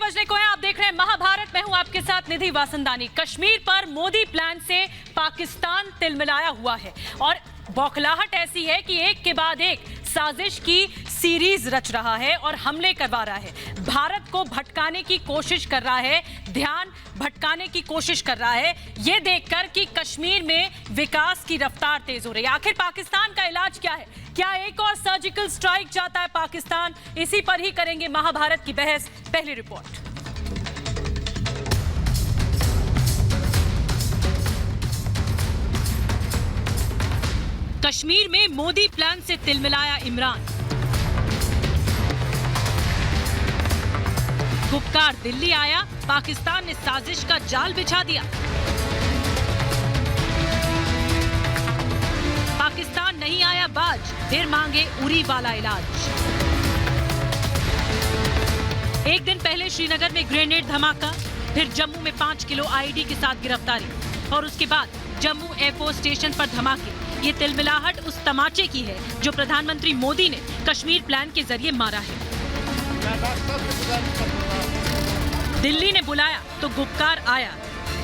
बजने को है, आप देख रहे हैं महाभारत। मैं हूं आपके साथ निधि वासंदानी। कश्मीर पर मोदी प्लान से पाकिस्तान तिलमिलाया हुआ है और बौखलाहट ऐसी है कि एक के बाद एक साजिश की सीरीज रच रहा है और हमले करवा रहा है। भारत को भटकाने की कोशिश कर रहा है, ध्यान भटकाने की कोशिश कर रहा है, ये देखकर कि कश्मीर में विकास की रफ्तार तेज हो रही है। आखिर पाकिस्तान का इलाज क्या है? क्या एक और सर्जिकल स्ट्राइक चाहता है पाकिस्तान? इसी पर ही करेंगे महाभारत की बहस। पहली रिपोर्ट। कश्मीर में मोदी प्लान से तिलमिलाया इमरान। गुपकार दिल्ली आया, पाकिस्तान ने साजिश का जाल बिछा दिया। पाकिस्तान नहीं आया बाज, फिर मांगे उरी वाला इलाज। एक दिन पहले श्रीनगर में ग्रेनेड धमाका, फिर जम्मू में 5 किलो आईडी के साथ गिरफ्तारी और उसके बाद जम्मू एयरफोर्स स्टेशन पर धमाके। ये तिलमिलाहट उस तमाचे की है जो प्रधानमंत्री मोदी ने कश्मीर प्लान के जरिए मारा है। दिल्ली ने बुलाया तो गुपकार आया।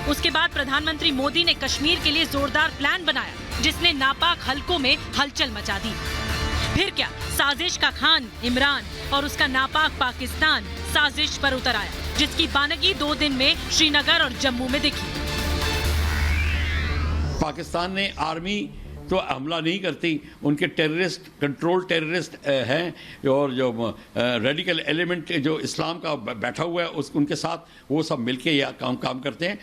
उसके बाद प्रधानमंत्री मोदी ने कश्मीर के लिए जोरदार प्लान बनाया जिसने नापाक हलकों में हलचल मचा दी। फिर क्या, साजिश का खान इमरान और उसका नापाक पाकिस्तान साजिश पर उतर आया, जिसकी बानगी 2 दिन में श्रीनगर और जम्मू में दिखी। पाकिस्तान ने आर्मी तो हमला नहीं करती, उनके टेररिस्ट कंट्रोल टेररिस्ट हैं और जो रेडिकल एलिमेंट जो इस्लाम का बैठा हुआ है उनके साथ वो सब मिलके यह काम करते हैं।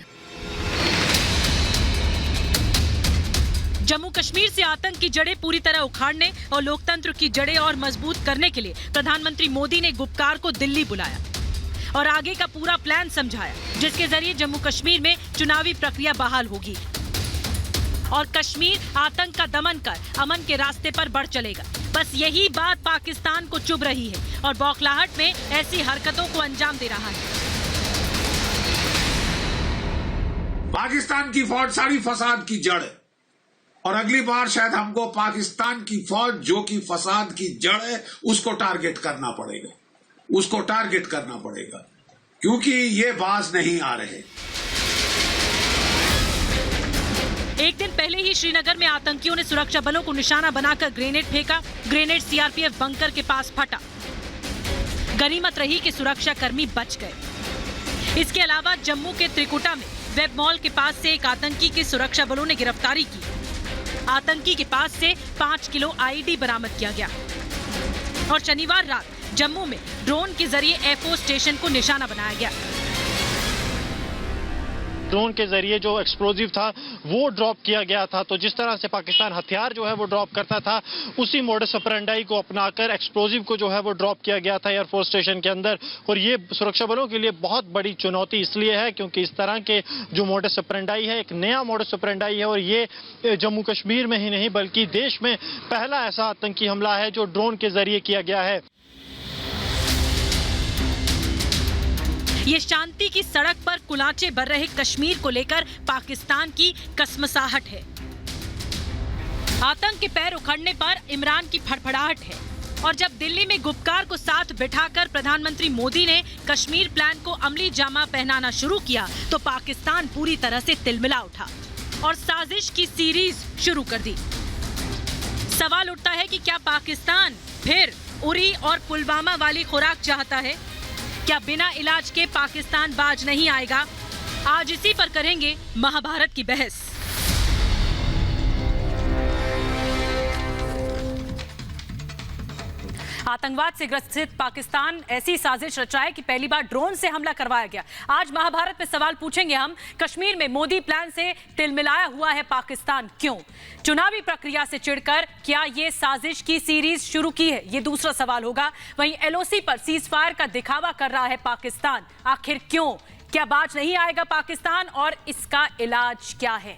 जम्मू कश्मीर से आतंक की जड़ें पूरी तरह उखाड़ने और लोकतंत्र की जड़ें और मजबूत करने के लिए प्रधानमंत्री मोदी ने गुपकार को दिल्ली बुलाया और आगे का पूरा प्लान समझाया, जिसके जरिए जम्मू कश्मीर में चुनावी प्रक्रिया बहाल होगी और कश्मीर आतंक का दमन कर अमन के रास्ते पर बढ़ चलेगा। बस यही बात पाकिस्तान को चुभ रही है और बौखलाहट में ऐसी हरकतों को अंजाम दे रहा है। पाकिस्तान की फौज सारी फसाद की जड़ है और अगली बार शायद हमको पाकिस्तान की फौज जो कि फसाद की जड़ है उसको टारगेट करना पड़ेगा, क्योंकि ये बाज नहीं आ रहे। एक दिन पहले ही श्रीनगर में आतंकियों ने सुरक्षा बलों को निशाना बनाकर ग्रेनेड फेंका। ग्रेनेड सीआरपीएफ बंकर के पास फटा। गनीमत रही कि सुरक्षा कर्मी बच गए। इसके अलावा जम्मू के त्रिकुटा में वेब मॉल के पास से एक आतंकी की सुरक्षा बलों ने गिरफ्तारी की। आतंकी के पास से 5 किलो आईडी बरामद किया गया और शनिवार रात जम्मू में ड्रोन के जरिए एयरफोर्स स्टेशन को निशाना बनाया गया। ड्रोन के जरिए जो एक्सप्लोजिव था वो ड्रॉप किया गया था। तो जिस तरह से पाकिस्तान हथियार जो है वो ड्रॉप करता था, उसी मोडस ऑपरेंडी को अपनाकर एक्सप्लोजिव को जो है वो ड्रॉप किया गया था एयरफोर्स स्टेशन के अंदर। और ये सुरक्षा बलों के लिए बहुत बड़ी चुनौती इसलिए है क्योंकि इस तरह के जो मोडस ऑपरेंडी है एक नया मोडस ऑपरेंडी है और ये जम्मू कश्मीर में ही नहीं बल्कि देश में पहला ऐसा आतंकी हमला है जो ड्रोन के जरिए किया गया है। ये शांति की सड़क पर कुलाचे भर रहे कश्मीर को लेकर पाकिस्तान की कसमसाहट है। आतंक के पैर उखड़ने पर इमरान की फड़फड़ाहट है और जब दिल्ली में गुपकार को साथ बिठाकर प्रधानमंत्री मोदी ने कश्मीर प्लान को अमली जामा पहनाना शुरू किया तो पाकिस्तान पूरी तरह से तिलमिला उठा और साजिश की सीरीज शुरू कर दी। सवाल उठता है कि क्या पाकिस्तान फिर उरी और पुलवामा वाली खुराक चाहता है? क्या बिना इलाज के पाकिस्तान बाज नहीं आएगा? आज इसी पर करेंगे महाभारत की बहस। आतंकवाद से ग्रसित पाकिस्तान ऐसी साजिश रचाए कि पहली बार ड्रोन से हमला करवाया गया। आज महाभारत में सवाल पूछेंगे हम, कश्मीर में मोदी प्लान से तिलमिलाया हुआ है पाकिस्तान क्यों? चुनावी प्रक्रिया से चिढ़कर क्या ये साजिश की सीरीज शुरू की है? ये दूसरा सवाल होगा। वहीं एलओसी पर सीजफायर का दिखावा कर रहा है पाकिस्तान, आखिर क्यों? क्या बाज नहीं आएगा पाकिस्तान और इसका इलाज क्या है?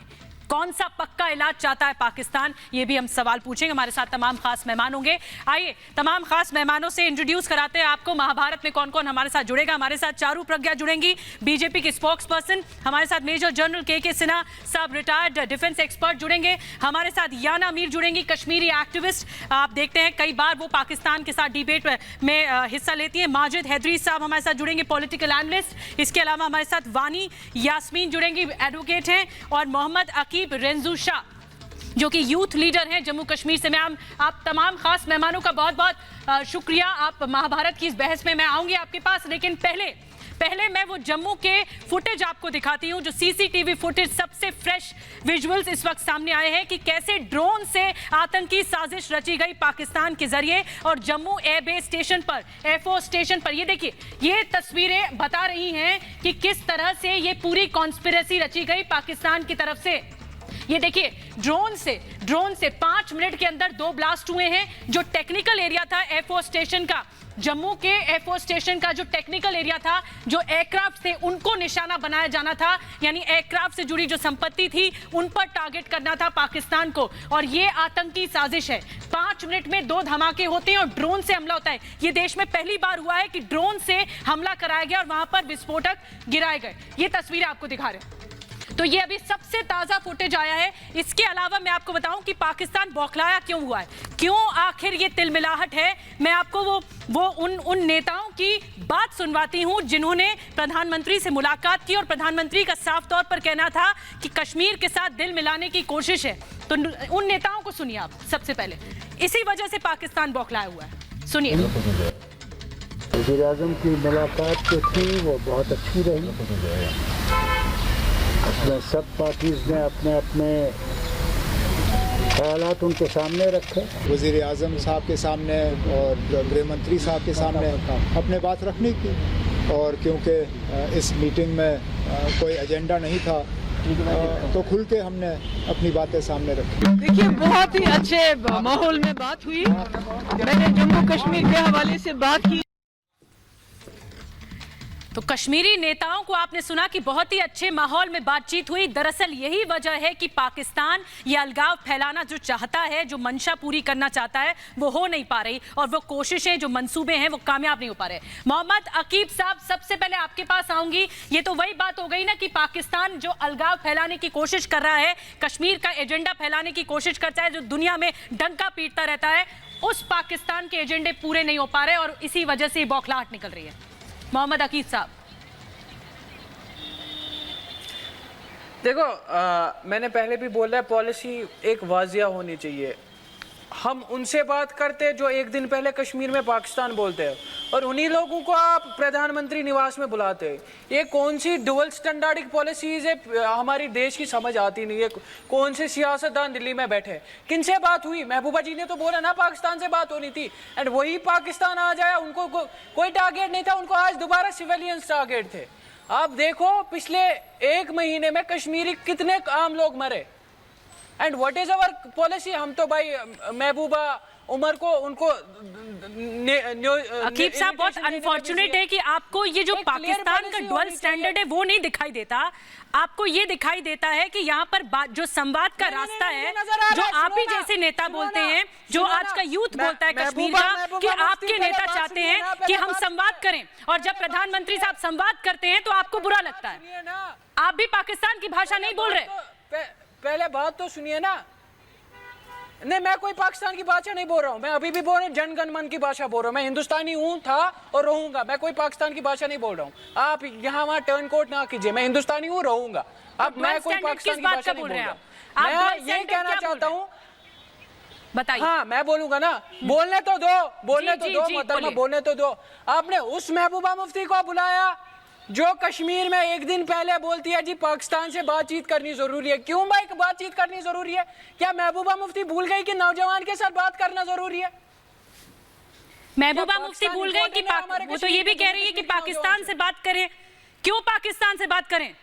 कौन सा पक्का इलाज चाहता है पाकिस्तान, ये भी हम सवाल पूछेंगे। हमारे साथ तमाम खास मेहमान होंगे। आइए तमाम खास मेहमानों से इंट्रोड्यूस कराते हैं आपको। महाभारत में कौन कौन हमारे साथ जुड़ेगा। हमारे साथ चारू प्रज्ञा जुड़ेंगी, बीजेपी के स्पोक्स पर्सन। हमारे साथ मेजर जनरल के सिन्हा साहब, रिटायर्ड डिफेंस एक्सपर्ट जुड़ेंगे। हमारे साथ याना मीर जुड़ेंगी, कश्मीरी एक्टिविस्ट। आप देखते हैं कई बार वो पाकिस्तान के साथ डिबेट में हिस्सा लेती हैं। माजिद हैदरी साहब हमारे साथ जुड़ेंगे, पॉलिटिकल एनालिस्ट। इसके अलावा हमारे साथ वानी यास्मीन जुड़ेंगी, एडवोकेट हैं। और मोहम्मद अकीब रेंजू शाह जो कि यूथ लीडर हैं जम्मू कश्मीर से। मैं आप तमाम खास मेहमानों का बहुत बहुत शुक्रिया। आप महाभारत की इस बहस में मैं आऊंगी आपके पास, लेकिन पहले मैं वो जम्मू के फुटेज आपको दिखाती हूं, जो सीसीटीवी फुटेज, सबसे फ्रेश विजुअल्स इस वक्त सामने आए हैं कि कैसे ड्रोन से आतंकी साजिश रची गई पाकिस्तान के जरिए। और जम्मू एयरबेस स्टेशन पर, एयरफोर्स स्टेशन पर, ये देखिए, ये तस्वीरें बता रही हैं कि किस तरह से ये पूरी कॉन्स्पिरेसी रची गई पाकिस्तान की तरफ से। ये देखिए, ड्रोन से 5 मिनट के अंदर 2 ब्लास्ट हुए हैं। जो टेक्निकल एरिया था एयरफोर्स स्टेशन का, जम्मू के एयरफोर्स स्टेशन का जो टेक्निकल एरिया था, जो एयरक्राफ्ट थे उनको निशाना बनाया जाना था, यानी एयरक्राफ्ट से जुड़ी जो संपत्ति थी उन पर टारगेट करना था पाकिस्तान को। और ये आतंकी साजिश है। 5 मिनट में 2 धमाके होते हैं और ड्रोन से हमला होता है। ये देश में पहली बार हुआ है कि ड्रोन से हमला कराया गया और वहां पर विस्फोटक गिराए गए। ये तस्वीरें आपको दिखा रहे हैं। तो ये अभी सबसे ताजा फुटेज आया है। इसके अलावा मैं आपको बताऊं कि पाकिस्तान बौखलाया क्यों हुआ है, क्यों आखिर ये तिलमिलाहट है। मैं आपको वो उन नेताओं की बात सुनवाती हूं जिन्होंने प्रधानमंत्री से मुलाकात की और प्रधानमंत्री का साफ तौर पर कहना था कि कश्मीर के साथ दिल मिलाने की कोशिश है। तो उन नेताओं को सुनिए आप सबसे पहले। इसी वजह से पाकिस्तान बौखलाया हुआ है, सुनिए। वज़ीर आज़म की मुलाकात जो थी वो बहुत अच्छी रही। अपने सब पार्टीज ने अपने अपने ख्यालात उनके सामने रखे। वज़ीर आज़म साहब के सामने और गृह मंत्री साहब के सामने अपने बात रखने की, और क्योंकि इस मीटिंग में कोई एजेंडा नहीं था तो खुल के हमने अपनी बातें सामने रखी। देखिए, बहुत ही अच्छे माहौल में बात हुई। मैंने जम्मू कश्मीर के हवाले से बात की। तो कश्मीरी नेताओं को आपने सुना कि बहुत ही अच्छे माहौल में बातचीत हुई। दरअसल यही वजह है कि पाकिस्तान ये अलगाव फैलाना जो चाहता है, जो मंशा पूरी करना चाहता है, वो हो नहीं पा रही, और वो कोशिशें, जो मंसूबे हैं, वो कामयाब नहीं हो पा रहे। मोहम्मद अकीब साहब, सबसे पहले आपके पास आऊंगी। ये तो वही बात हो गई ना कि पाकिस्तान जो अलगाव फैलाने की कोशिश कर रहा है, कश्मीर का एजेंडा फैलाने की कोशिश करता है, जो दुनिया में डंका पीटता रहता है, उस पाकिस्तान के एजेंडे पूरे नहीं हो पा रहे और इसी वजह से बौखलाहट निकल रही है। मोहम्मद अकीब साहब, देखो, मैंने पहले भी बोला है, पॉलिसी एक वाजिया होनी चाहिए। हम उनसे बात करते जो एक दिन पहले कश्मीर में पाकिस्तान बोलते हैं, और उन्हीं लोगों को आप प्रधानमंत्री निवास में बुलाते हैं। ये कौन सी डुअल स्टैंडर्डिक पॉलिसीज है, हमारी देश की समझ आती नहीं है। कौन से सियासतदान दिल्ली में बैठे, किनसे बात हुई? महबूबा जी ने तो बोला ना पाकिस्तान से बात होनी थी, एंड वही पाकिस्तान आ जाया। उनको कोई टारगेट नहीं था, उनको आज दोबारा सिविलियंस टारगेट थे। आप देखो, पिछले 1 महीने में कश्मीरी कितने आम लोग मरे, and what is our policy? हम तो भाई महबूबा उमर को उनको अकीब साहब, बहुत अनफॉर्चुनेट है कि आपको ये जो पाकिस्तान का डुअल स्टैंडर्ड है वो नहीं दिखाई देता। आपको ये दिखाई देता है कि यहाँ पर जो संवाद का रास्ता है, जो आप ही जैसे नेता बोलते हैं, जो आज का यूथ बोलता है कश्मीर का, कि आपके नेता चाहते हैं कि हम संवाद करें, और जब प्रधानमंत्री साहब संवाद करते हैं तो आपको बुरा लगता है। आप भी पाकिस्तान की भाषा नहीं बोल रहे। पहले बात तो सुनिए ना। नहीं, मैं कोई पाकिस्तान की भाषा नहीं बोल रहा हूँ। मैं अभी भी बोल रहा हूँ, जनगण मन की भाषा बोल रहा हूँ। मैं हिंदुस्तानी हूँ, था और रहूंगा। मैं कोई पाकिस्तान की भाषा नहीं बोल रहा हूँ। आप यहाँ वहाँ टर्न कोट ना कीजिए। मैं हिंदुस्तानी हूँ, रहूंगा। अब मैं कोई पाकिस्तान की भाषा नहीं बोल रहा हूँ। मैं यही कहना चाहता हूँ, बताइए। हाँ, मैं बोलूंगा ना। बोलने तो दो, बोलने तो दो मोहतरमा, बोलने तो दो। आपने उस महबूबा मुफ्ती को बुलाया जो कश्मीर में एक दिन पहले बोलती है जी पाकिस्तान से बातचीत करनी जरूरी है। क्यों भाई बातचीत करनी जरूरी है? क्या महबूबा मुफ्ती भूल गई कि नौजवान के साथ बात करना जरूरी है? महबूबा मुफ्ती भूल गई कि वो तो ये भी कह रही है कि पाकिस्तान से बात करें। क्यों पाकिस्तान से बात करें,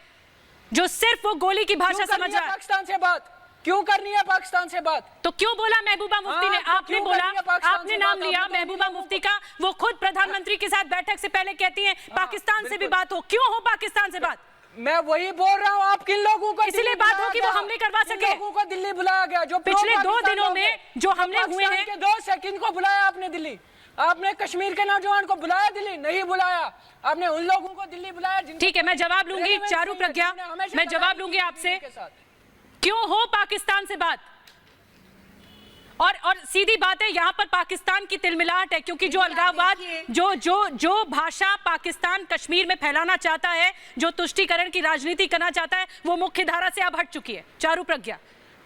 जो सिर्फ वो गोली की भाषा समझ रहा है? पाकिस्तान से बात क्यों करनी है? पाकिस्तान से बात तो क्यों बोला महबूबा मुफ्ती ने? आपने बोला, आपने नाम लिया महबूबा मुफ्ती का। वो खुद प्रधानमंत्री के साथ बैठक से पहले कहती हैं पाकिस्तान से भी बात हो। क्यों हो पाकिस्तान से बात? मैं वही बोल रहा हूँ, आप किन लोगों को इसलिए बात हो कि वो हमले करवा सके। लोगों को दिल्ली बुलाया गया जो पिछले 2 दिनों में जो हमले हुए हैं, 2 सेकंड को बुलाया आपने दिल्ली, आपने कश्मीर के नौजवान को बुलाया दिल्ली? नहीं बुलाया। आपने उन लोगों को दिल्ली बुलाया। ठीक है, मैं जवाब लूंगी चारू प्रज्ञा, मैं जवाब लूंगी आपसे। क्यों हो पाकिस्तान से बात? और सीधी बात है, यहाँ पर पाकिस्तान की तिलमिलाहट है, क्योंकि जो अलगाववाद, जो भाषा पाकिस्तान कश्मीर में फैलाना चाहता है, जो तुष्टीकरण की राजनीति करना चाहता है, वो मुख्य धारा से अब हट चुकी है चारू प्रज्ञा,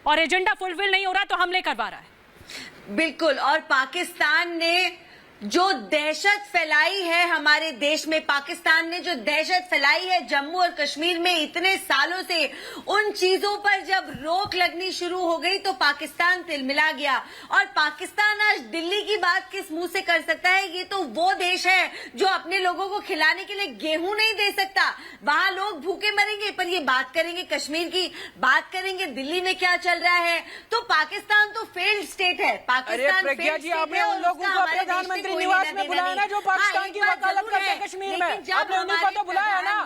और एजेंडा फुलफिल नहीं हो रहा तो हमले करवा रहा है। बिल्कुल, और पाकिस्तान ने जो दहशत फैलाई है हमारे देश में, पाकिस्तान ने जो दहशत फैलाई है जम्मू और कश्मीर में इतने सालों से, उन चीजों पर जब रोक लगनी शुरू हो गई तो पाकिस्तान तिलमिला गया। और पाकिस्तान आज दिल्ली की बात किस मुंह से कर सकता है? ये तो वो देश है जो अपने लोगों को खिलाने के लिए गेहूं नहीं दे सकता। वहां लोग भूखे मरेंगे, पर ये बात करेंगे कश्मीर की, बात करेंगे दिल्ली में क्या चल रहा है। तो पाकिस्तान तो फेल्ड स्टेट है। पाकिस्तान प्रज्ञा जी, आपने उन लोगों को प्रधानमंत्री निवास में बुलाया ना जो पाकिस्तान की वकालत करते हैं कश्मीर में, आपने उन्हीं को तो बुलाया ना।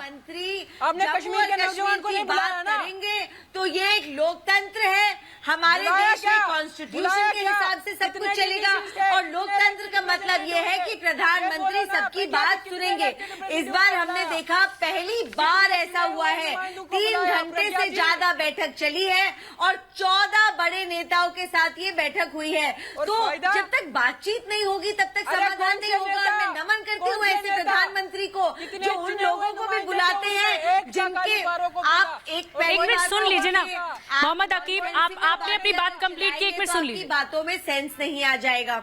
आपने कश्मीर के नौजवान को नहीं बुलाया ना। करेंगे तो ये एक लोकतंत्र है, हमारे देश में कॉन्स्टिट्यूशन के हिसाब से सब कुछ चलेगा। और लोकतंत्र का मतलब ये है कि प्रधानमंत्री सबकी बात सुनेंगे। इस बार हमने देखा, पहली बार ऐसा हुआ है, 3 घंटे से ज्यादा बैठक चली है और 14 बड़े नेताओं के साथ ये बैठक हुई है। तो जब तक बातचीत नहीं होगी तब तक समाधान नहीं होगा। मैं नमन करती हूँ ऐसे प्रधानमंत्री को जो उन लोगों को भी बुलाते हैं जिनके आप एक मिनट सुन लीजिए ना मोहम्मद अकीब, आपने अपनी बात कंप्लीट की, एक मिनट सुन लीजिए। बातों में सेंस नहीं आ जाएगा।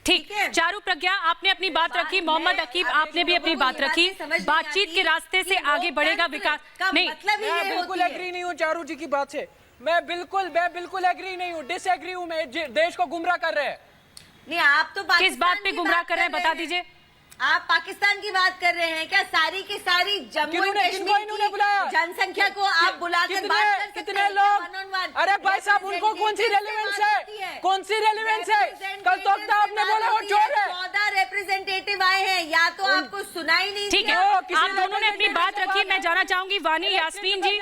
ठीक है, चारू प्रज्ञा आपने अपनी बात रखी, मोहम्मद अकीब आपने भी अपनी बात रखी। बातचीत के रास्ते से आगे बढ़ेगा विकास। नहीं, मैं बिल्कुल एग्री नहीं हूँ चारू जी की बात से, मैं बिल्कुल एग्री नहीं हूँ, डिसएग्री हूँ मैं। देश को गुमराह कर रहे हैं। नहीं, आप तो किस बात पे गुमराह कर रहे हैं बता दीजिए। आप पाकिस्तान की बात कर रहे हैं क्या? सारी की सारी जम्मू और कश्मीर की जनसंख्या को आप बुलाकर बात कर सकते हैं? कितने लोग? अरे भाई साहब, उनको कौन सी रेलेवेंस है? कौन सी रेलेवेंस है? कल तो आपने बोला वो चोर है। 14 रिप्रेजेंटेटिव आए हैं, या तो आपको सुनाई नहीं। ठीक है, आप दोनों ने अपनी बात रखी। मैं जाना चाहूंगी वानी यास्मीन जी।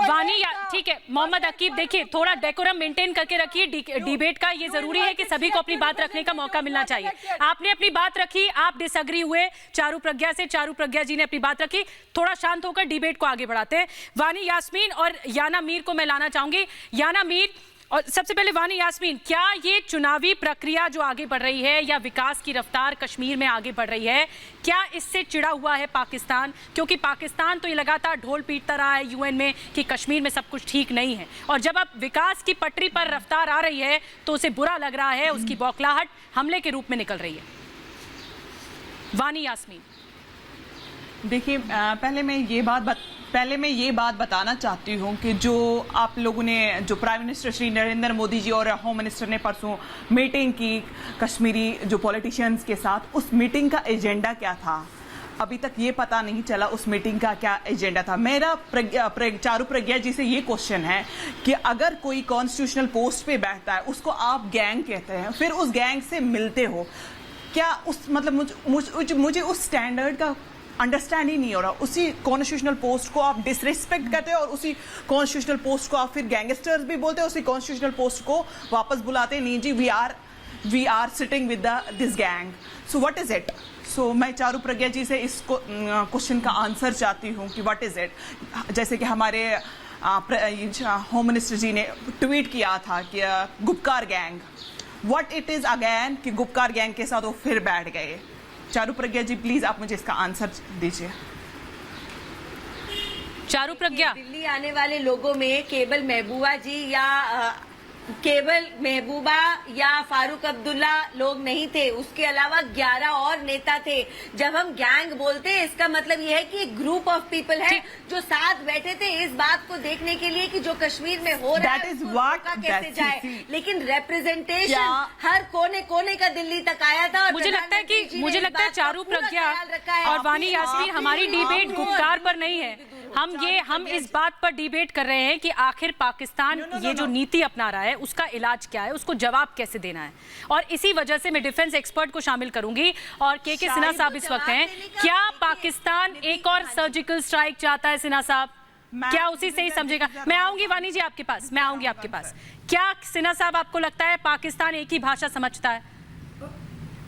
वानी, ठीक है मोहम्मद अकीब, देखिए थोड़ा डेकोरम मेंटेन करके रखिए। डिबेट का ये जरूरी है कि सभी को अपनी बात रखने का मौका मिलना चाहिए। आपने अपनी बात रखी, आप डिसएग्री हुए चारू प्रज्ञा से, चारू प्रज्ञा जी ने अपनी बात रखी। थोड़ा शांत होकर डिबेट को आगे बढ़ाते हैं। वानी यास्मीन और याना मीर को मैं लाना चाहूंगी। याना मीर, और सबसे पहले वानी यास्मीन, क्या ये चुनावी प्रक्रिया जो आगे बढ़ रही है या विकास की रफ्तार कश्मीर में आगे बढ़ रही है, क्या इससे चिढ़ा हुआ है पाकिस्तान? क्योंकि पाकिस्तान तो ये लगातार ढोल पीटता रहा है यूएन में कि कश्मीर में सब कुछ ठीक नहीं है, और जब अब विकास की पटरी पर रफ्तार आ रही है तो उसे बुरा लग रहा है, उसकी बौखलाहट हमले के रूप में निकल रही है। वानी यास्मीन, देखिए पहले मैं ये बात बताना चाहती हूँ कि जो आप लोगों ने, जो प्राइम मिनिस्टर श्री नरेंद्र मोदी जी और होम मिनिस्टर ने परसों मीटिंग की कश्मीरी जो पॉलिटिशियंस के साथ, उस मीटिंग का एजेंडा क्या था अभी तक ये पता नहीं चला। उस मीटिंग का क्या एजेंडा था? मेरा चारू प्रज्ञा जी से ये क्वेश्चन है कि अगर कोई कॉन्स्टिट्यूशनल पोस्ट पे बैठता है, उसको आप गैंग कहते हैं, फिर उस गैंग से मिलते हो, क्या उस मतलब मुझे उस स्टैंडर्ड का अंडरस्टैंड ही नहीं हो रहा। उसी कॉन्स्टिट्यूशनल पोस्ट को आप डिसरिस्पेक्ट करते हो और उसी कॉन्स्टिट्यूशनल पोस्ट को आप फिर गैंगस्टर्स भी बोलते हो। उसी कॉन्स्टिट्यूशनल पोस्ट को वापस बुलाते हैं, नहीं जी we are sitting with this gang. So what is it? So मैं चारू प्रज्ञा जी से इस क्वेश्चन का आंसर चाहती हूँ कि व्हाट इज इट। जैसे कि हमारे होम मिनिस्टर जी ने ट्वीट किया था कि Gupkar gang, what it is again कि गुपकार गैंग के साथ वो फिर बैठ गए। चारू प्रज्ञा जी प्लीज आप मुझे इसका आंसर दीजिए। चारू प्रज्ञा, दिल्ली आने वाले लोगों में केवल महबूबा या फारूक अब्दुल्ला लोग नहीं थे, उसके अलावा 11 और नेता थे। जब हम गैंग बोलते हैं इसका मतलब यह है कि एक ग्रुप ऑफ पीपल है जो साथ बैठे थे इस बात को देखने के लिए कि जो कश्मीर में हो रहा है उसको कैसे जाए। लेकिन रिप्रेजेंटेशन हर कोने कोने का दिल्ली तक आया था। और मुझे लगता है चारू प्रज्ञा और वानी यास्मीन, हमारी डिबेट गुपकार पर नहीं है। हम इस बात पर डिबेट कर रहे हैं कि आखिर पाकिस्तान ये जो नीति अपना रहा है उसका इलाज क्या है, उसको जवाब कैसे देना है। और इसी वजह से मैं डिफेंस एक्सपर्ट को शामिल करूंगी और के सिन्हा साहब इस वक्त हैं। क्या पाकिस्तान एक और सर्जिकल स्ट्राइक चाहता है सिन्हा साहब? क्या उसी से ही समझेगा? मैं आऊंगी वानी जी आपके पास, मैं आऊंगी आपके पास। क्या सिन्हा साहब आपको लगता है पाकिस्तान एक ही भाषा समझता है?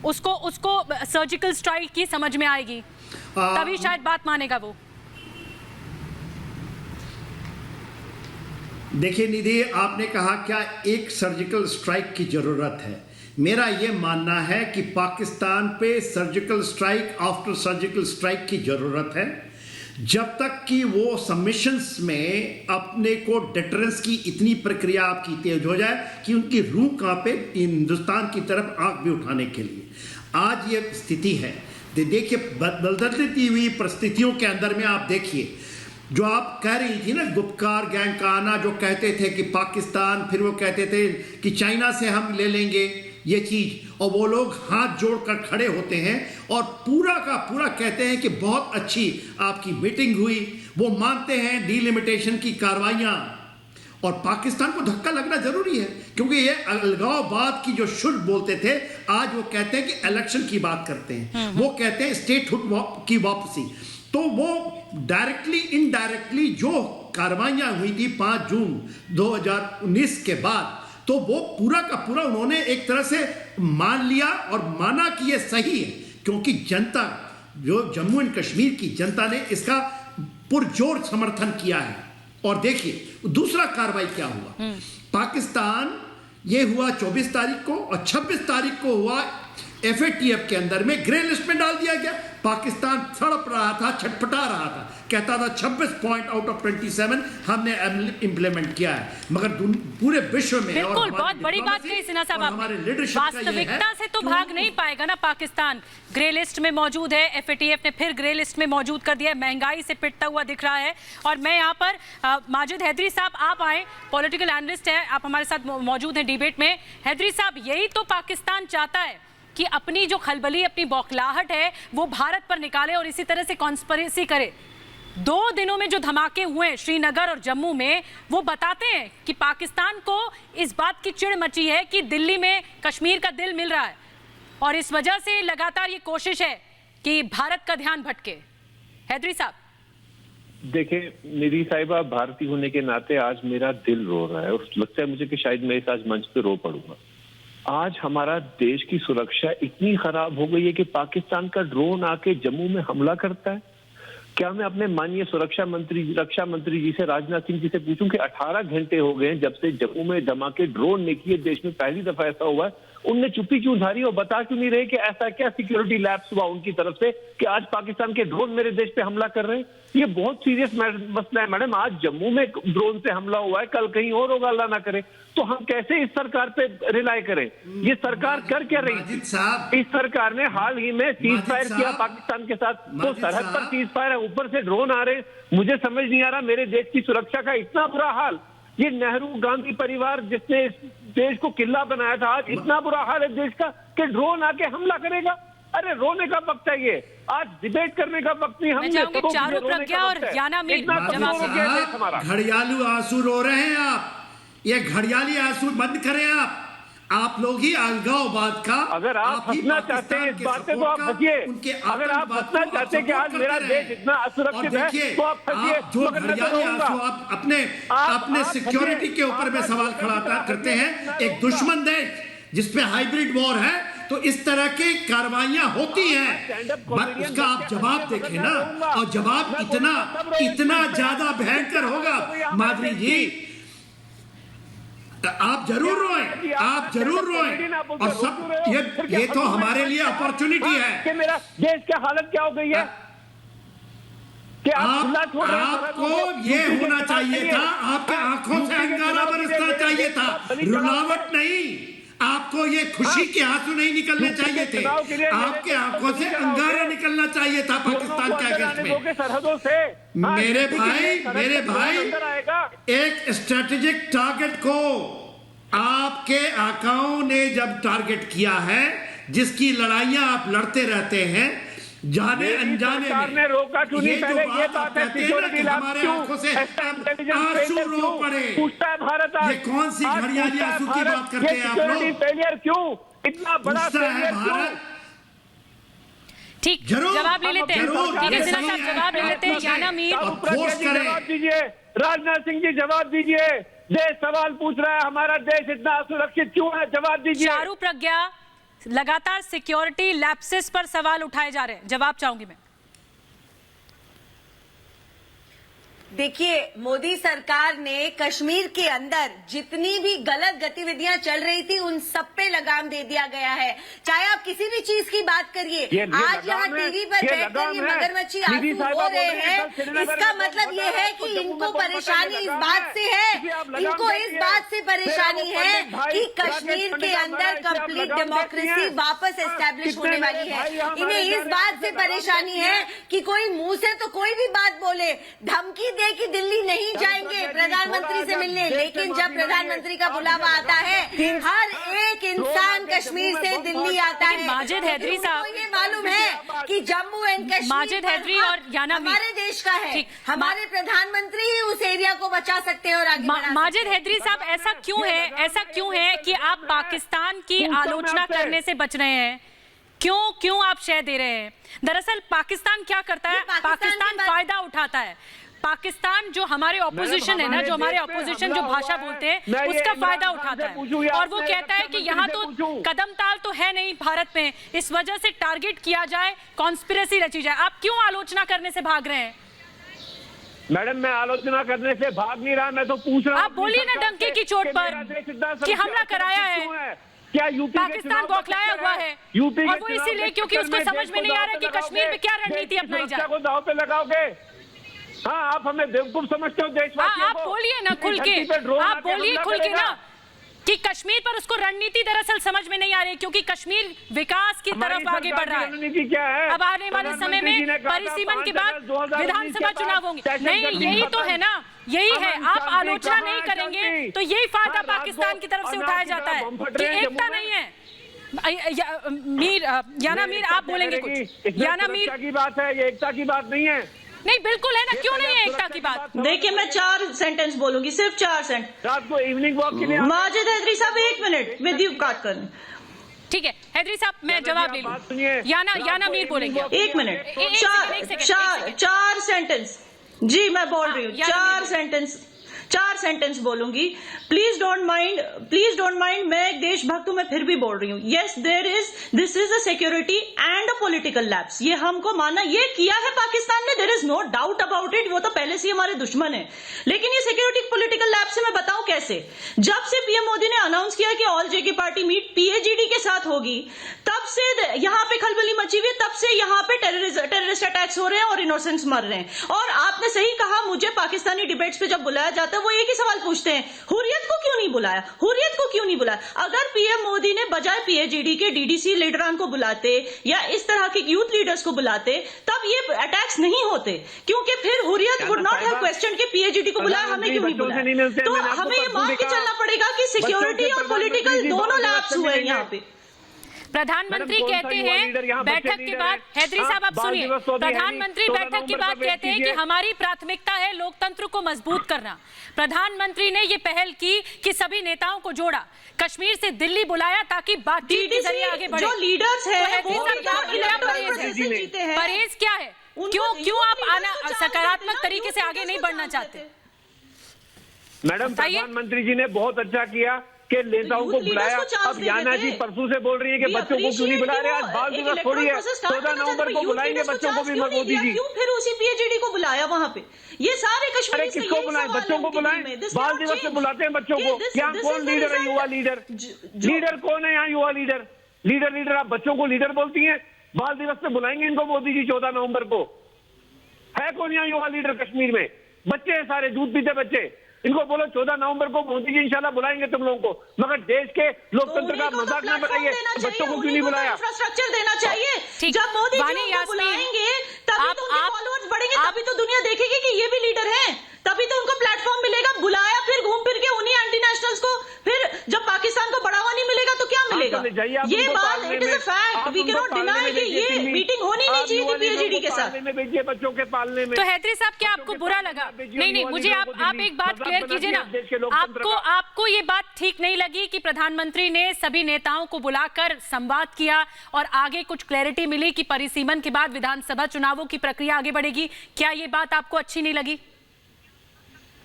उसको सर्जिकल स्ट्राइक की समझ में आएगी, तभी शायद बात मानेगा वो। देखिए निधि, आपने कहा क्या एक सर्जिकल स्ट्राइक की जरूरत है। मेरा यह मानना है कि पाकिस्तान पे surgical strike after surgical strike की जरूरत है, जब तक कि वो सबमिशंस में अपने को डिटरेंस की इतनी प्रक्रिया आपकी तेज हो जाए कि उनकी रूह कांपे हिंदुस्तान की तरफ आंख भी उठाने के लिए। आज ये स्थिति है। देखिए बदलती हुई परिस्थितियों के अंदर में आप देखिए, जो आप कह रही थी ना गुपकार गैंग का आना, जो कहते थे कि पाकिस्तान, फिर वो कहते थे कि चाइना से हम ले लेंगे ये चीज, और वो लोग हाथ जोड़कर खड़े होते हैं और पूरा का पूरा कहते हैं कि बहुत अच्छी आपकी मीटिंग हुई। वो मानते हैं डीलिमिटेशन की कार्रवाइयां, और पाकिस्तान को धक्का लगना जरूरी है, क्योंकि ये अलगाववाद की जो शुद्ध बोलते थे, आज वो कहते हैं कि इलेक्शन की बात करते हैं, वो कहते हैं स्टेटहुड की वापसी। तो वो डायरेक्टली इनडायरेक्टली जो कार्रवाइयां हुई थी 5 जून 2019 के बाद, तो वो पूरा का पूरा उन्होंने एक तरह से मान लिया और माना कि ये सही है, क्योंकि जनता, जो जम्मू एंड कश्मीर की जनता ने इसका पुरजोर समर्थन किया है। और देखिए दूसरा कार्रवाई क्या हुआ। पाकिस्तान, ये हुआ 24 तारीख को, और 26 तारीख को हुआ FATF के अंदर में ग्रे लिस्ट में डाल दिया गया। पाकिस्तान तड़प रहा था, छटपटा रहा था, कहता था 26 पॉइंट आउट ऑफ 27 हमने इंप्लीमेंट किया है, मगर पूरे विश्व में। बिल्कुल, बहुत बड़ी बात कही सिन्हा साहब आपने। वास्तविकता से तो भाग नहीं पाएगा ना पाकिस्तान। ग्रे लिस्ट में मौजूद है, FATF ने फिर ग्रे लिस्ट में मौजूद कर दिया है, महंगाई से पिटता हुआ दिख रहा है। और मैं यहाँ पर माजिद हैदरी साहब, आप आए, पॉलिटिकल एनालिस्ट है, आप हमारे साथ मौजूद हैं डिबेट में। हैदरी साहब, यही तो पाकिस्तान चाहता है कि अपनी जो खलबली, अपनी बौखलाहट है वो भारत पर निकाले और इसी तरह से कॉन्स्पिरेसी करे। 2 दिनों में जो धमाके हुए श्रीनगर और जम्मू में, वो बताते हैं कि पाकिस्तान को इस बात की चिढ़ मची है कि दिल्ली में कश्मीर का दिल मिल रहा है, और इस वजह से लगातार ये कोशिश है कि भारत का ध्यान भटके। हैदरी साहब, देखिए निधि साहिबा, भारतीय होने के नाते आज मेरा दिल रो रहा है, और लगता है मुझे कि शायद मैं इस आज मंच पे रो पड़ूंगा। आज हमारा देश की सुरक्षा इतनी खराब हो गई है कि पाकिस्तान का ड्रोन आके जम्मू में हमला करता है। क्या मैं अपने माननीय रक्षा मंत्री जी से, राजनाथ सिंह जी से पूछूं कि 18 घंटे हो गए हैं जब से जम्मू में धमाके ड्रोन ने किए, देश में पहली दफा ऐसा हुआ है, उनने चुप्पी क्यों धारी और बता क्यों नहीं रहे कि ऐसा क्या सिक्योरिटी लैप्स हुआ उनकी तरफ से कि आज पाकिस्तान के ड्रोन मेरे देश पे हमला कर रहे हैं। ये बहुत सीरियस मसला है मैडम। आज जम्मू में ड्रोन से हमला हुआ है, कल कहीं और होगा, अल्लाह ना करे। तो हम कैसे इस सरकार पे रिलाय करें? ये सरकार कर क्या रही थी? इस सरकार ने हाल ही में सीज फायर किया पाकिस्तान के साथ, तो सरहद पर सीज फायर है, ऊपर से ड्रोन आ रहे। मुझे समझ नहीं आ रहा, मेरे देश की सुरक्षा का इतना बुरा हाल। ये नेहरू गांधी परिवार जिसने इस देश को किला बनाया था, आज इतना बुरा हाल है देश का कि ड्रोन आके हमला करेगा। अरे रोने का वक्त है ये, आज डिबेट करने का वक्त नहीं। हम चारू प्रज्ञा और याना मीर घड़ियालू आंसू रो रहे हैं आप, ये घड़ियाली आंसू बंद करें आप लोग ही अलगाववाद का। अगर आप हंसना चाहते हैं इस बात पे तो आप हंसिए, अगर आप हंसना चाहते हैं कि आज मेरा देश इतना असुरक्षित है तो आप हंसिए। जो घड़ियाली आंसू आप अपने सिक्योरिटी के ऊपर में सवाल खड़ा करते हैं, एक दुश्मन देश जिसपे हाइब्रिड वॉर है, तो इस तरह की कार्रवाइयां होती हैं, उसका आप जवाब देखें ना, और जवाब इतना ज्यादा भयंकर होगा। माधुरी जी, आप जरूर रोएं, आप जरूर रोएं, और सब ये तो हमारे लिए अपॉर्चुनिटी है कि मेरा देश की हालत क्या हो गई है कि आपको ये होना चाहिए था, आपके आंखों से अंगारा बरसना चाहिए था, रुलावट नहीं। आपको ये खुशी के आंसू नहीं निकलने चाहिए थे, आपके आंखों से अंगारा निकलना चाहिए था पाकिस्तान के अगेंस्ट में। सरहदों से मेरे भाई एक स्ट्रेटेजिक टारगेट को आपके आकाओं ने जब टारगेट किया है, जिसकी लड़ाइयां आप लड़ते रहते हैं जाने अनजाने में, रोका क्यों नहीं? पहले ये बात है सिक्योरिटी हमारे आंखों से आंसू रो पड़े। पूछता है भारत, ये कौन सी घड़ियाली आंसू की बात करते हैं आप लोग? फेलियर क्यों, इतना बड़ा फेलियर क्यों? ठीक, जरूर, जवाब ले लेते हैं। जरूर, ठीक है ये जिला सही साहब, है, जवाब ले लेते हैं। आपको याना मीर, और फोर्स करें। जवाब दीजिए, राजनाथ सिंह जी जवाब दीजिए। देश सवाल पूछ रहा है, हमारा देश इतना असुरक्षित क्यों है? जवाब दीजिए। चारू प्रज्ञा, लगातार सिक्योरिटी लैप्सेस पर सवाल उठाए जा रहे हैं, जवाब चाहूंगी मैं। देखिए, मोदी सरकार ने कश्मीर के अंदर जितनी भी गलत गतिविधियां चल रही थी उन सब पे लगाम दे दिया गया है। चाहे आप किसी भी चीज की बात करिए, आज यहाँ टीवी पर बैठकर ये मगरमच्छी आंसू हो रहे हैं, इसका मतलब ये है कि इनको परेशानी इस बात से है, इनको इस बात से परेशानी है कि कश्मीर के अंदर कंप्लीट डेमोक्रेसी वापस एस्टेब्लिश होने वाली है। इन्हें इस बात से परेशानी है कि कोई मुंह से तो कोई भी बात बोले, धमकी दे कि दिल्ली नहीं जाएंगे प्रधानमंत्री से मिलने, लेकिन जब प्रधानमंत्री का बुलावा आता है हर एक इंसान कश्मीर से दिल्ली आता है। माजिद हैदरी साहब, ये मालूम है कि जम्मू एंड कश्मीर माजिद हैदरी और याना मीर हमारे देश का है, हमारे प्रधानमंत्री ही उस एरिया को बचा सकते हैं और आगे बढ़ा सकते हैं। माजिद हैदरी साहब, ऐसा क्यों है कि आप पाकिस्तान की आलोचना करने से बच रहे हैं? क्यों आप शय दे रहे हैं? दरअसल पाकिस्तान क्या करता है? पाकिस्तान फायदा उठाता है। पाकिस्तान जो हमारे ऑपोजिशन है ना, जो हमारे ऑपोजिशन जो भाषा बोलते हैं उसका फायदा उठाता है और वो कहता है कि यहाँ तो कदम ताल तो है नहीं भारत में, इस वजह से टारगेट किया जाए, कॉन्स्पिरेसी रची जाए। आप क्यों आलोचना करने से भाग रहे हैं? मैडम, मैं आलोचना करने से भाग नहीं रहा, मैं तो पूछ रहा हूं। आप बोलिए ना डंके की चोट पर कि हमला कराया है, क्या यूपी पाकिस्तान बौखलाया हुआ है, और वो इसीलिए क्योंकि उसको समझ में नहीं आ रहा कि कश्मीर में क्या रणनीति अपनाई जाए। को दाव पे लगाओगे? हाँ, आप हमें बेवकूफ समझते हो देशवासियों को? आप बोलिए ना खुल के, आप बोलिए खुल के ना कि कश्मीर पर उसको रणनीति दरअसल समझ में नहीं आ रही, क्योंकि कश्मीर विकास की तरफ आगे बढ़ रहा है। रणनीति क्या है? अब आने वाले समय में परिसीमन के बाद विधानसभा चुनाव होंगे। नहीं, यही तो है ना, यही है। आप आलोचना नहीं करेंगे तो यही फायदा पाकिस्तान की तरफ से उठाया जाता है कि एकता नहीं है। याना मीर, आप बोलेंगे कुछ? याना मीर की बात है, ये एकता की बात नहीं है। नहीं, बिल्कुल है ना, क्यों नहीं है एकता की बात? देखिए, मैं 4 सेंटेंस बोलूंगी, सिर्फ 4 सेंटेंस। रात को इवनिंग वॉक के लिए माजिद हैदरी साहब 1 मिनट विद्युत काट कर। ठीक है हैदरी साहब, मैं जवाब ले लूं। याना मीर बोलेंगे। 1 मिनट। 4 सेंटेंस। जी, मैं बोल रही हूँ 4 सेंटेंस बोलूंगी। प्लीज डोंट माइंड, मैं एक देशभक्त हूं, मैं फिर भी बोल रही हूँ। Yes, this is a security and a political lapse. ये हमको मानना, ये किया है पाकिस्तान ने, there is no doubt about it. वो तो पहले से हमारे दुश्मन है, लेकिन ये सिक्योरिटी पॉलिटिकल लैप्स से मैं बताऊं कैसे। जब से पीएम मोदी ने अनाउंस किया कि ऑल जेके पार्टी मीट पीएजीडी के साथ होगी, तब से यहाँ पे खलबली मची हुई है, तब से यहाँ पे टेररिस्ट अटैक्स हो रहे हैं और इनोसेंट्स मर रहे हैं। और आपने सही कहा, मुझे पाकिस्तानी डिबेट्स पे जब बुलाया जाता है वो एक ही सवाल पूछते हैं, हुर्रियत को क्यों नहीं बुलाया, हुर्रियत को क्यों नहीं बुलाया। अगर पीएम मोदी ने बजाय पीएजीडी के डीडीसी लीडरान को बुलाते या इस तरह के यूथ लीडर्स को बुलाते, तब ये अटैक्स नहीं होते, क्योंकि फिर Hurriyat would not have question कि पीएजीडी को बुलाया, हमें क्यों नहीं बुलाया। तो हमें ये मान के चलना पड़ेगा कि सिक्योरिटी और पॉलिटिकल दोनों लैप्स हुए हैं यहाँ पे। प्रधानमंत्री कहते हैं बैठक के बाद, हैदरी साहब आप सुनिए, प्रधानमंत्री बैठक के बाद कहते हैं कि हमारी प्राथमिकता है लोकतंत्र को मजबूत करना। प्रधानमंत्री ने ये पहल की कि सभी नेताओं को जोड़ा, कश्मीर से दिल्ली बुलाया ताकि बातचीत के जरिए आगे बढ़े। जो लीडर्स हैं वो परहेज क्या है? क्यों आप सकारात्मक तरीके से आगे नहीं बढ़ना चाहते? मैडम, प्रधानमंत्री जी ने बहुत अच्छा किया के नेताओं को बुलाया। अब याना जी परसों से बोल रही है कि बच्चों को क्यों नहीं बुला रहे? आज बाल दिवस थोड़ी है, 14 नवंबर को बुलाएंगे बच्चों को भी मोदी जी। क्यों फिर उसी पीएजीडी को बुलाया वहाँ पे? ये सारे कश्मीरी से किसको बुलाएं? बच्चों को बुलाएं, बाल दिवस से बुलाते हैं बच्चों को। क्या कौन लीडर है? युवा लीडर। लीडर कौन है यहाँ? युवा लीडर। लीडर आप बच्चों को लीडर बोलती हैं। बाल दिवस पे बुलाएंगे इनको मोदी जी 14 नवंबर को। है कौन यहाँ युवा लीडर कश्मीर में? बच्चे हैं सारे, दूध पीते बच्चे। इनको बोलो 14 नवंबर को मोदी जी इंशाल्लाह बुलाएंगे तुम लोगों को, मगर देश के लोकतंत्र का मजाक ना बनाइए। बच्चों को क्यों नहीं बुलाया? इंफ्रास्ट्रक्चर देना चाहिए। जब मोदी जी को बुलाएंगे तभी तो उनके फॉलोअर्स बढ़ेंगे, तभी तो दुनिया देखेगी कि ये भी लीडर हैं, तभी तो उनको प्लेटफॉर्म मिलेगा। बुलाया फिर घूम फिर के उन्हीं एंटी नेशनल्स को, फिर जब पाकिस्तान को बढ़ावा नहीं मिलेगा तो क्या मिलेगा? होगा। ये बात it is a fact, we can not deny कि ये मीटिंग होनी नहीं चाहिए थी पीएचडी के साथ। भेजिए बच्चों के पालने में। तो हैदरी साहब, क्या आपको बुरा लगा? नहीं, मुझे आप एक बात क्लियर कीजिए ना, आपको ये बात ठीक नहीं लगी कि प्रधानमंत्री ने सभी नेताओं को बुलाकर संवाद किया और आगे कुछ क्लैरिटी मिली कि परिसीमन के बाद विधानसभा चुनावों की प्रक्रिया आगे बढ़ेगी? क्या ये बात आपको अच्छी नहीं लगी?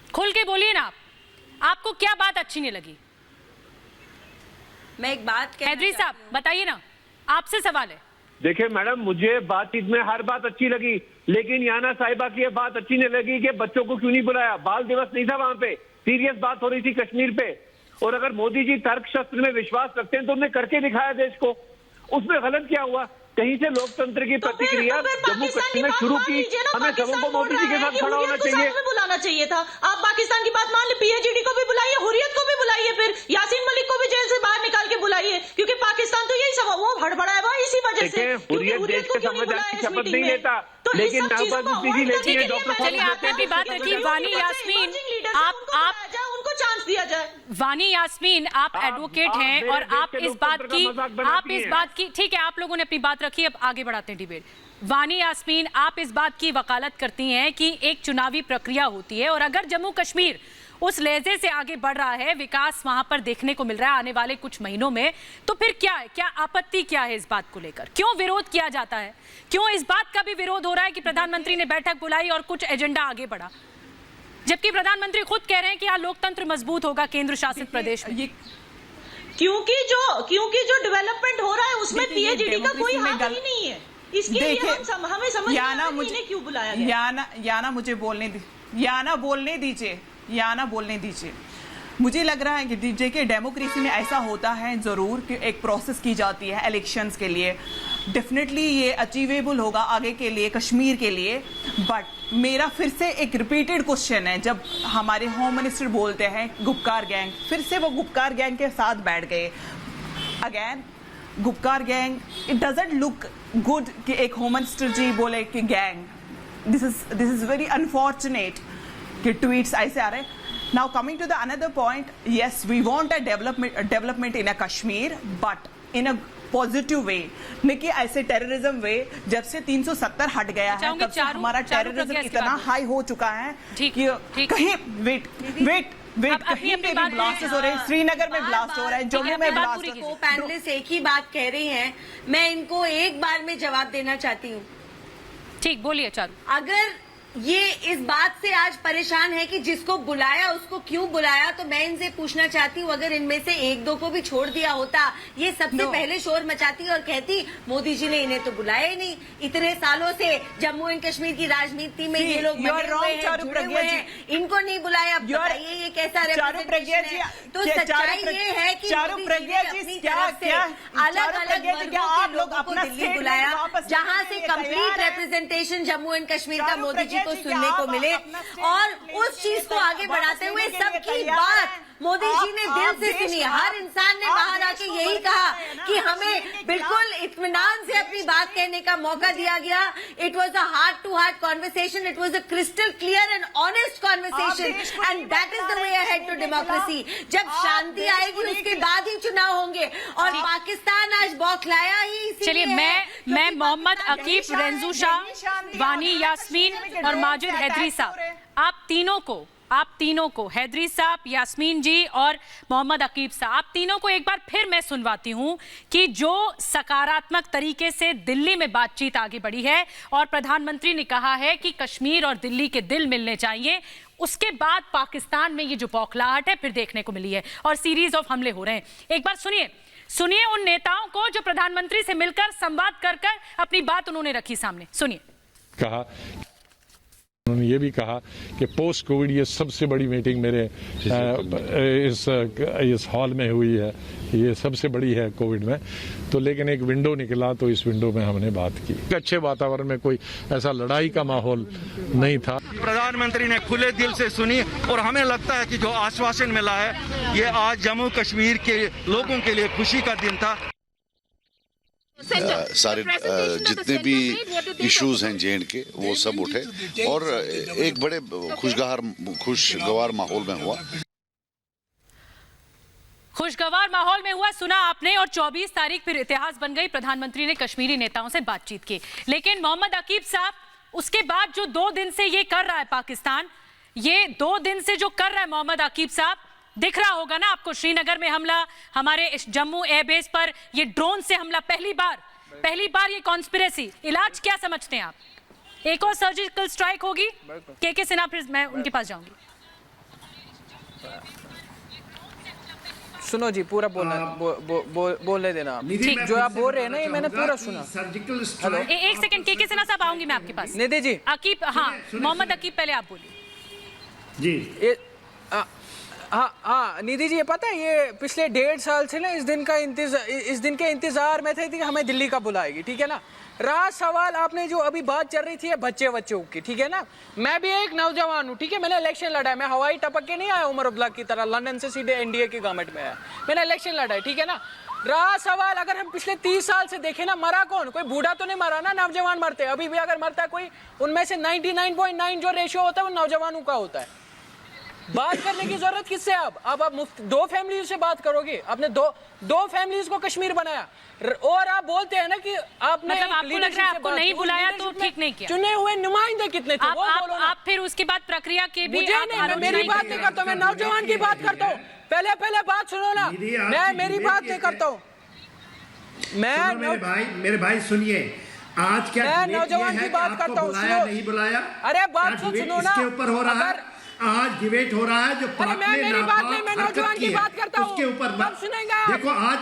खुल के बोलिए ना, आपको क्या बात अच्छी नहीं लगी? मैं एक बात हैदरी साहब बताइए ना, आपसे सवाल है। देखिए मैडम, मुझे बातचीत में हर बात अच्छी लगी, लेकिन याना साहिबा की ये बात अच्छी नहीं लगी कि बच्चों को क्यों नहीं बुलाया। बाल दिवस नहीं था वहां पे, सीरियस बात हो रही थी कश्मीर पे। और अगर मोदी जी तर्क शस्त्र में विश्वास रखते हैं तो उन्होंने करके दिखाया देश को, उसमें गलत क्या हुआ? कहीं से लोकतंत्र की प्रतिक्रिया जम्मू कश्मीर में शुरू की, हमें सबों को मोदी जी के साथ खड़ा होना चाहिए, बुलाना चाहिए था। आप पाकिस्तान की बात मान ले, पीएचडी को भी बुलाइए, हुर्रियत को भी बुलाइए, फिर यासीन मलिक को भी जेल से बाहर निकाल के बुलाइए, क्योंकि पाकिस्तान तो यही सब वो हड़बड़ाया हुआ इसी वजह से। हुर्रियत देश के संविधान की शपथ नहीं लेता, लेकिन महबूबा जी लेती है। चलिए, आपने अपनी बात रखी। वानी यास्मीन, आप उनको चांस दिया जाए। वानी यास्मीन, आप एडवोकेट हैं और आप इस बात की ठीक है, आप लोगों ने अपनी बात रखी, अब आगे बढ़ाते हैं डिबेट। वानी यास्मीन, आप इस बात की वकालत करती हैं कि एक चुनावी प्रक्रिया होती है और अगर जम्मू कश्मीर उस लहजे से आगे बढ़ रहा है, विकास वहां पर देखने को मिल रहा है आने वाले कुछ महीनों में, तो फिर क्या है, क्या आपत्ति क्या है इस बात को लेकर? क्यों विरोध किया जाता है? क्यों इस बात का भी विरोध हो रहा है कि प्रधानमंत्री ने बैठक बुलाई और कुछ एजेंडा आगे बढ़ा, जबकि प्रधानमंत्री खुद कह रहे हैं कि यहाँ लोकतंत्र मजबूत होगा केंद्र शासित प्रदेश में? क्योंकि जो डेवलपमेंट हो रहा है उसमें पीएचडी का कोई हाथ ही नहीं है। इसके लिए हमें समझ क्यों बुलाया गया? याना मुझे बोलने दीजिए। मुझे लग रहा है कि देखिए, डेमोक्रेसी में ऐसा होता है जरूर कि एक प्रोसेस की जाती है इलेक्शंस के लिए। डेफिनेटली ये अचीवेबल होगा आगे के लिए, कश्मीर के लिए। बट मेरा फिर से एक रिपीटेड क्वेश्चन है, जब हमारे होम मिनिस्टर बोलते हैं गुपकार गैंग, फिर से वो गुपकार गैंग के साथ बैठ गए again. Gupkar gang, it doesn't look good कि एक होम मिनिस्टर जी बोले कि gang. This is very unfortunate कि ट्वीट्स ऐसे आ रहे हैं। Now coming to the another point, yes, we want a development in a Kashmir, but in a positive way, न कि ऐसे टेररिज्म वे। जब से 370 हट गया है तब से हमारा टेररिज्म इतना हाई हो चुका है कि कहीं वेट कहीं पे भी ब्लास्ट हो रहे हैं, श्रीनगर में ब्लास्ट हो रहा है, जम्मू में ब्लास्ट हो रहा है। पैनलिस्ट एक ही बात कह रही हैं, मैं इनको एक बार में जवाब देना चाहती हूँ। ठीक, बोलिए चारू। अगर ये इस बात से आज परेशान है कि जिसको बुलाया उसको क्यों बुलाया, तो मैं इनसे पूछना चाहती हूँ, अगर इनमें से एक दो को भी छोड़ दिया होता, ये सबसे पहले शोर मचाती और कहती मोदी जी ने इन्हें तो बुलाया ही नहीं। इतने सालों से जम्मू एंड कश्मीर की राजनीति में ये लोग बने हुए हैं, जुड़े हुए हैं, इनको नहीं बुलाया। बताइए ये कैसा रिप्रेजेंटेशन है? तो सच्चाई ये है कि मोदी जी ने अपनी तरफ से अलग अलग वर्गों को दिल्ली बुलाया, जहाँ से complete representation Jammu and Kashmir का मोदी जी को सुनने को मिले, और उस चीज को आगे बढ़ाते हुए सबकी बात मोदी जी ने दिल से सुनी। हर इंसान ने बाहर आके यही कहा कि हमें बिल्कुल इत्मीनान से अपनी बात कहने का मौका दिया गया। It was a heart to heart conversation, it was a crystal clear and honest conversation, and that is the way ahead to democracy. जब शांति आएगी उसके बाद ही चुनाव होंगे, और पाकिस्तान आज बौखलाया ही। चलिए, मैं मोहम्मद अकीब, रेंजू शाह, वानी यास्मीन और माजिद हैदरी साहब, आप तीनों को हैदरी साहब, यास्मीन जी और मोहम्मद अकीब साहब, आप तीनों को एक बार फिर मैं सुनवाती हूं कि जो सकारात्मक तरीके से दिल्ली में बातचीत आगे बढ़ी है और प्रधानमंत्री ने कहा है कि कश्मीर और दिल्ली के दिल मिलने चाहिए, उसके बाद पाकिस्तान में ये जो बौखलाहट है फिर देखने को मिली है और सीरीज ऑफ हमले हो रहे हैं। एक बार सुनिए उन नेताओं को जो प्रधानमंत्री से मिलकर संवाद कर अपनी बात उन्होंने रखी सामने। सुनिए। कहा, उन्होंने ये भी कहा कि पोस्ट कोविड ये सबसे बड़ी मीटिंग मेरे इस हॉल में हुई है, ये सबसे बड़ी है कोविड में। तो लेकिन एक विंडो निकला, तो इस विंडो में हमने बात की। अच्छे वातावरण में कोई ऐसा लड़ाई का माहौल नहीं था। प्रधानमंत्री ने खुले दिल से सुनी और हमें लगता है कि जो आश्वासन मिला है ये आज जम्मू कश्मीर के लोगों के लिए खुशी का दिन था। सारे जितने भी इश्यूज हैं जेएंड के वो सब उठे और एक बड़े खुशगवार माहौल में हुआ। खुशगवार माहौल में हुआ, सुना आपने, और 24 तारीख फिर इतिहास बन गई। प्रधानमंत्री ने कश्मीरी नेताओं से बातचीत की, लेकिन मोहम्मद अकीब साहब, उसके बाद जो 2 दिन से ये कर रहा है पाकिस्तान, ये 2 दिन से जो कर रहा है मोहम्मद अकीब साहब, दिख रहा होगा ना आपको, श्रीनगर में हमला, हमारे जम्मू एयरबेस पर ये ड्रोन से हमला, पहली बार ये कॉन्स्पिरेसी। इलाज क्या समझते हैं आप? एक और सर्जिकल स्ट्राइक होगी? के सिन्हा, फिर मैं उनके पास जाऊंगी। सुनो जी, पूरा बोलने देना। ठीक, जो आप बोल रहे हैं ना, ये मैंने पूरा सुना। सर्जिकल स्ट्राइक, एक सेकंड, के सिन्हा साहब आऊंगी मैं आपके पास। निधि जी, अकीब, हाँ मोहम्मद अकीब, पहले आप बोलिए जी। हाँ निधि जी, ये पता है, ये पिछले 1.5 साल से ना इस दिन के इंतजार में थे कि हमें दिल्ली का बुलाएगी, ठीक है ना। रहा सवाल, आपने जो अभी बात चल रही थी बच्चों की, ठीक है ना। मैं भी एक नौजवान हूँ, ठीक है, मैंने इलेक्शन लड़ा है, मैं हवाई टपक के नहीं आया उमर अब्दुल्ला की तरह, लंदन से सीधे एनडीए की गवर्नमेंट में आया, मैंने इलेक्शन लड़ा है, ठीक है ना। रहा सवाल, अगर हम पिछले 30 साल से देखें ना, मरा कौन? कोई बूढ़ा तो नहीं मरा ना, नौजवान मरते। अभी भी अगर मरता है कोई, उनमें से 99.9 जो रेशियो होता है वो नौजवानों का होता है। बात करने की जरूरत किससे? अब आप 2 फैमिली से बात करोगे, आपने दो फैमिलीज को कश्मीर बनाया, और आप बोलते हैं ना कि आपने, मतलब आपको लग रहा है आपको नहीं बुलाया तो ठीक नहीं किया। चुने हुए नुमाइंदे कितने थे, वो बोलो ना। आप फिर उसके बाद प्रक्रिया के भी, मैं मेरी बात नहीं करता, मैं नौजवान की बात करता हूँ। पहले बात सुनो ना, मैं मेरी बात नहीं करता हूँ। मेरे भाई सुनिए, आज क्या मैं नौजवान की बात करता हूँ, नहीं बुलाया? अरे बात सुनो ना, इसके ऊपर हो रहा है, आज डिबेट हो रहा है जो मेरी बात नहीं, मैं नौजवान की बात करता हूँ, उसके ऊपर कब सुनेंगे? देखो आज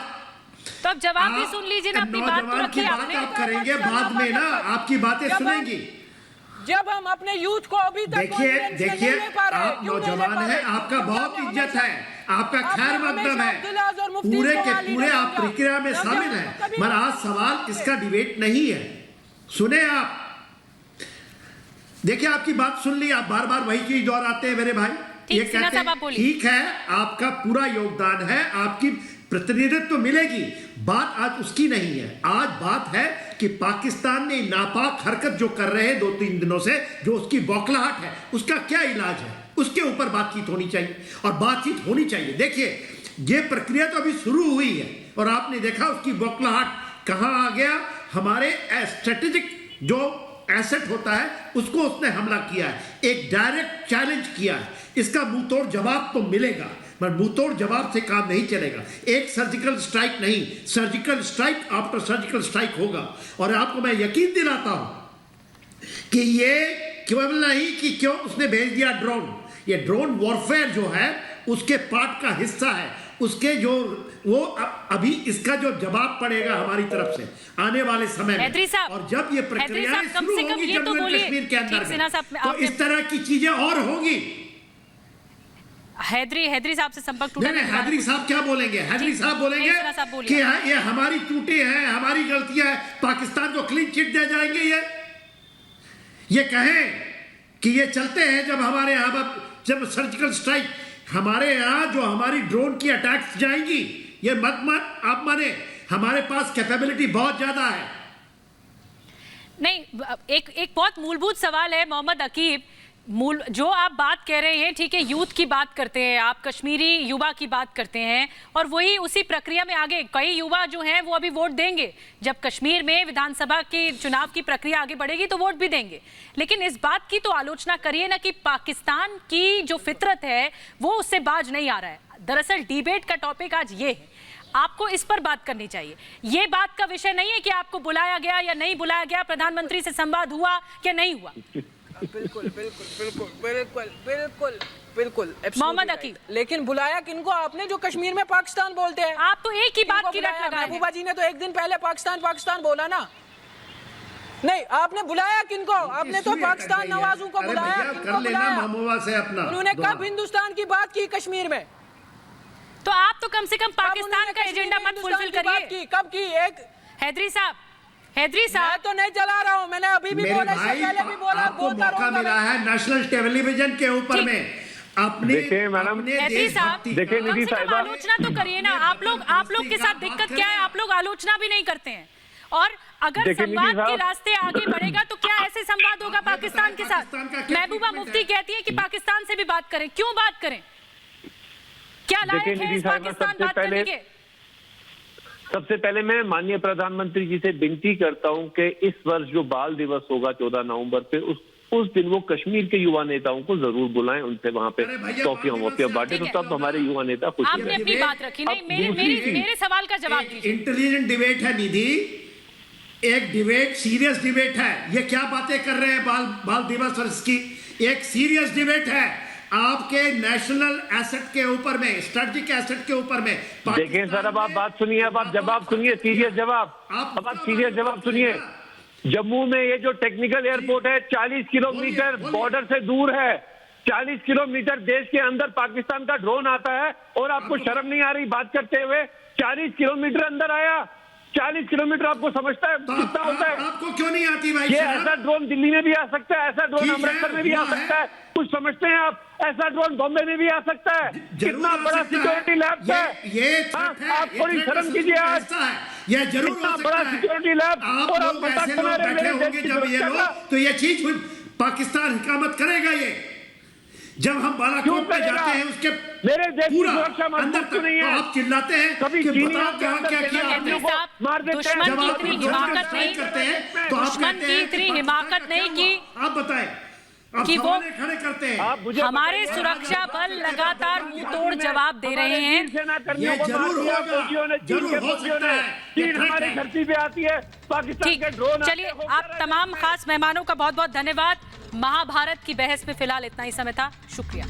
तो अब जवाब भी सुन लीजिए ना, अपनी बात तो रखिए आपने। आप करेंगे बाद में ना, आपकी बातें सुनेंगी। जब हम अपने यूथ को अभी तक देखिए आप नौजवान हैं, आपका बहुत इज्जत है, आपका खैर मकदम है, पूरे के पूरे आप प्रक्रिया में शामिल हैं, मगर आज सवाल इसका डिबेट नहीं है। सुने आप, देखिए आपकी बात सुन ली, आप बार बार वही चीज दोहराते हैं मेरे भाई। ये कहते हैं ठीक है, आपका पूरा योगदान है, आपकी प्रतिनिधित्व मिलेगी, बात आज उसकी नहीं है। आज बात है कि पाकिस्तान ने नापाक हरकत जो कर रहे हैं 2-3 दिनों से, जो उसकी बौखलाहट है, उसका क्या इलाज है, उसके ऊपर बातचीत होनी चाहिए, और बातचीत होनी चाहिए। देखिए ये प्रक्रिया तो अभी शुरू हुई है, और आपने देखा उसकी बौखलाहट कहां आ गया। हमारे स्ट्रेटेजिक जो एसेट होता है उसको उसने हमला किया है, एक डायरेक्ट चैलेंज किया है, इसका मुंहतोड़ जवाब तो मिलेगा, मगर मुंहतोड़ जवाब से काम नहीं चलेगा। एक सर्जिकल स्ट्राइक नहीं, surgical strike after surgical strike होगा। और आपको मैं यकीन दिलाता हूं कि ये केवल नहीं कि क्यों उसने भेज दिया ड्रोन, ये ड्रोन वॉरफेयर जो है उसके पार्ट का हिस्सा है, उसके जो वो अभी इसका जो जवाब पड़ेगा हमारी तरफ से आने वाले समय में, और जब ये प्रक्रिया शुरू होगी जम्मू एंड कश्मीर के अंदर, तो इस तरह की चीजें और होगी। हैदरी साहब से संपर्क टूटा। हैदरी साहब क्या बोलेंगे? हैदरी साहब बोलेंगे कि ये हमारी त्रुटि है, हमारी गलतियां है, पाकिस्तान को क्लीन चिट दे जाएंगे। ये कहें कि ये चलते हैं जब हमारे यहाँ जब सर्जिकल स्ट्राइक हमारे यहाँ जो हमारी ड्रोन की अटैक्स जाएंगी, ये मत आप माने, हमारे पास कैपेबिलिटी बहुत ज्यादा है। नहीं, एक बहुत मूलभूत सवाल है मोहम्मद अकीब, जो आप बात कह रहे हैं, ठीक है, यूथ की बात करते हैं आप, कश्मीरी युवा की बात करते हैं, और वही उसी प्रक्रिया में आगे कई युवा जो हैं वो अभी वोट देंगे। जब कश्मीर में विधानसभा के चुनाव की प्रक्रिया आगे बढ़ेगी तो वोट भी देंगे। लेकिन इस बात की तो आलोचना करिए ना कि पाकिस्तान की जो फितरत है वो उससे बाज नहीं आ रहा है। दरअसल डिबेट का टॉपिक आज ये है, आपको इस पर बात करनी चाहिए। ये बात का विषय नहीं है कि आपको बुलाया गया या नहीं बुलाया गया, प्रधानमंत्री से संवाद हुआ या नहीं हुआ। बिल्कुल मोहम्मद अकीब, लेकिन बुलाया किनको आपने, जो कश्मीर में पाकिस्तान बोलते हैं? आप तो एक ही बात की रट लगा रहे हैं। महबूबा जी ने तो एक दिन पहले पाकिस्तान बोला ना। नहीं, आपने बुलाया किनको? आपने तो पाकिस्तान नवाजों को बुलाया, किनको बुलाया? उन्होंने कब हिंदुस्तान की बात की कश्मीर में? तो आप तो कम से कम पाकिस्तान का एजेंडा मत फुलफिल करिए। कब की? एक हैदरी साहब मैं तो नहीं चला रहा हूँ, मैंने अभी भी बोला, पहले भी बोला, आपको मौका मिला है नेशनल टेलीविजन के ऊपर में अपने आलोचना तो करिए ना। आप लोग के साथ दिक्कत क्या है? आप लोग आलोचना भी नहीं करते हैं, और अगर संवाद के रास्ते आगे बढ़ेगा तो क्या ऐसे संवाद होगा पाकिस्तान के साथ? महबूबा मुफ्ती कहती है कि पाकिस्तान से भी बात करें। क्यों बात करें? क्या लायक देखिए, है निधि इस साहिबा, पाकिस्तान बात करने के? सबसे पहले मैं माननीय प्रधानमंत्री जी से विनती करता हूं कि इस वर्ष जो बाल दिवस होगा 14 नवंबर पे, उस दिन वो कश्मीर के युवा नेताओं को जरूर बुलाएं, उनसे वहां पे टॉफियां बांटे, तो तब हमारे युवा नेता खुश आपने अपनी बात रखी, नहीं मेरे सवाल का जवाब दीजिए। इंटेलिजेंट डिबेट है निधि, एक डिबेट, सीरियस डिबेट है। ये क्या बातें कर रहे हैं बाल दिवस और इसकी? एक सीरियस डिबेट है आपके नेशनल एसेट के ऊपर में, स्ट्रेटेजिक एसेट के ऊपर में। देखिए सर, अब आप बात सुनिए, अब आप जवाब सुनिए, सीरियस जवाब, अब आप सीरियस जवाब सुनिए। जम्मू में ये जो टेक्निकल एयरपोर्ट है 40 किलोमीटर बॉर्डर से दूर है, 40 किलोमीटर देश के अंदर पाकिस्तान का ड्रोन आता है और आपको शर्म नहीं आ रही बात करते हुए? 40 किलोमीटर अंदर आया, 40 किलोमीटर आपको समझता है कितना होता है? आपको क्यों नहीं आती भाई? ये ऐसा ड्रोन दिल्ली में भी आ सकता है, ऐसा ड्रोन अमृतसर में भी आ सकता है, कुछ समझते हैं आप? ऐसा ड्रोन बॉम्बे में भी आ सकता है। कितना बड़ा सिक्योरिटी लैब है ये, आप थोड़ी शर्म कीजिए। आज ये जरूर इतना बड़ा सिक्योरिटी लैब, और आप मजाक बना रहे हैं मेरे देश की सुरक्षा। तो ये चीज पाकिस्तान हुकूमत करेगा ये, जब हम बालाकोट पे जाते हैं उसके मेरे देश की सुरक्षा अंदर तक नहीं है, आप चिल्लाते हैं कभी कि चीनी बताओ क्या किया मार देते हैं। दुश्मन की इतनी हिमाकत नहीं करते हैं तो दुश्मन की इतनी हिमाकत नहीं की आप बताएं कि वो खड़े करते हैं। हमारे सुरक्षा बल लगातार मुंह तोड़ जवाब दे रहे हैं। ये जरूर होगा, जरूर हो सकता है। चीन हमारी धरती पे आती है, पाकिस्तान के ड्रोन। चलिए, आप तमाम खास मेहमानों का बहुत बहुत धन्यवाद। महाभारत की बहस में फिलहाल इतना ही समय था, शुक्रिया।